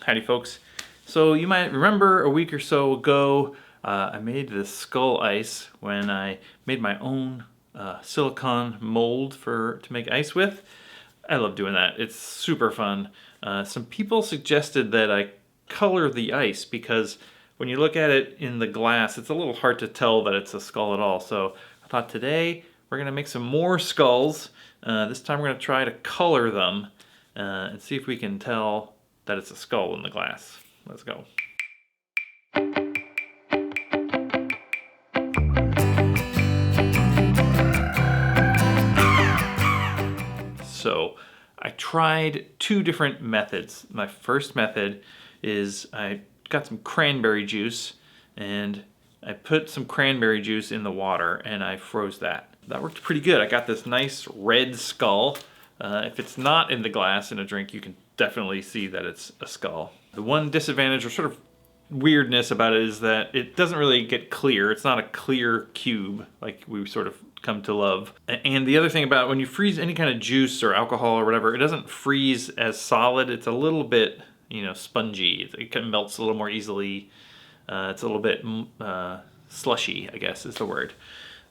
Howdy folks. So you might remember a week or so ago I made this skull ice when I made my own silicone mold to make ice with. I love doing that. It's super fun. Some people suggested that I color the ice because when you look at it in the glass it's a little hard to tell that it's a skull at all. So I thought today we're going to make some more skulls. This time we're going to try to color them and see if we can tell that it's a skull in the glass. Let's go. So I tried two different methods. My first method is I got some cranberry juice and I put some cranberry juice in the water and I froze that. That worked pretty good. I got this nice red skull. If it's not in the glass in a drink, you can definitely see that it's a skull. The one disadvantage or sort of weirdness about it is that it doesn't really get clear. It's not a clear cube like we sort of come to love. And the other thing about when you freeze any kind of juice or alcohol or whatever, it doesn't freeze as solid. It's a little bit, spongy. It kind of melts a little more easily. It's a little bit slushy, I guess is the word.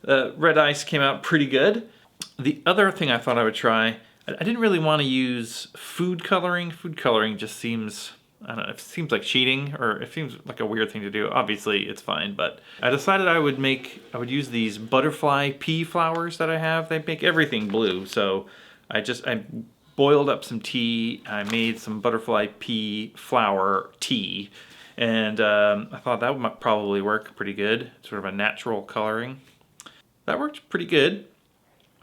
Red ice came out pretty good. The other thing I thought I would try, I didn't really want to use food coloring. Food coloring just seems, I don't know, it seems like cheating, or it seems like a weird thing to do. Obviously it's fine, but I decided I would use these butterfly pea flowers that I have. They make everything blue. So I boiled up some tea. I made some butterfly pea flower tea, and I thought that would probably work pretty good. Sort of a natural coloring. That worked pretty good.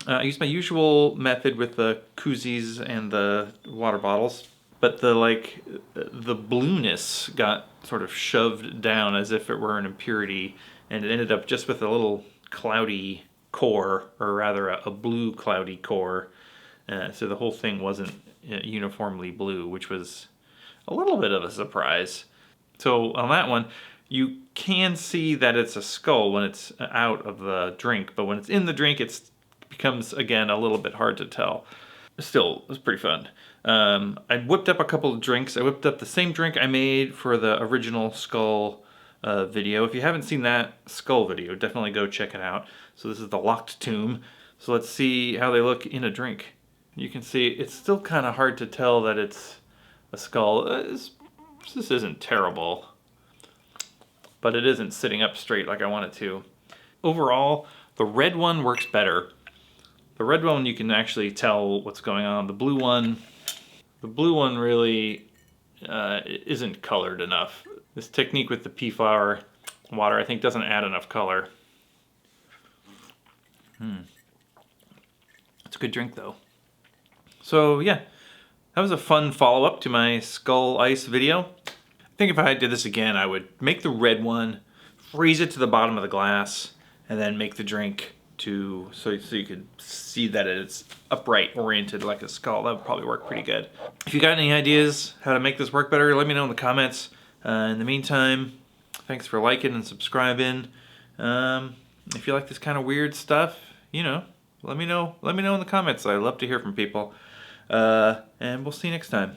I used my usual method with the koozies and the water bottles, but the blueness got sort of shoved down as if it were an impurity, and it ended up just with a little cloudy core, or rather a blue cloudy core. So the whole thing wasn't uniformly blue, which was a little bit of a surprise. So on that one, you can see that it's a skull when it's out of the drink, but when it's in the drink, it becomes, again, a little bit hard to tell. Still, it was pretty fun. I whipped up a couple of drinks. I whipped up the same drink I made for the original skull video. If you haven't seen that skull video, definitely go check it out. So this is the locked tomb. So let's see how they look in a drink. You can see it's still kind of hard to tell that it's a skull. This isn't terrible, but it isn't sitting up straight like I want it to. Overall, the red one works better. The red one you can actually tell what's going on. The blue one really isn't colored enough. This technique with the pea flower water, I think, doesn't add enough color. It's a good drink though. So yeah, that was a fun follow-up to my skull ice video. I think if I did this again, I would make the red one, freeze it to the bottom of the glass, and then make the drink so you could see that it's upright, oriented like a skull. That would probably work pretty good. If you got any ideas how to make this work better, let me know in the comments. In the meantime, thanks for liking and subscribing. If you like this kind of weird stuff, let me know in the comments. I love to hear from people. And we'll see you next time.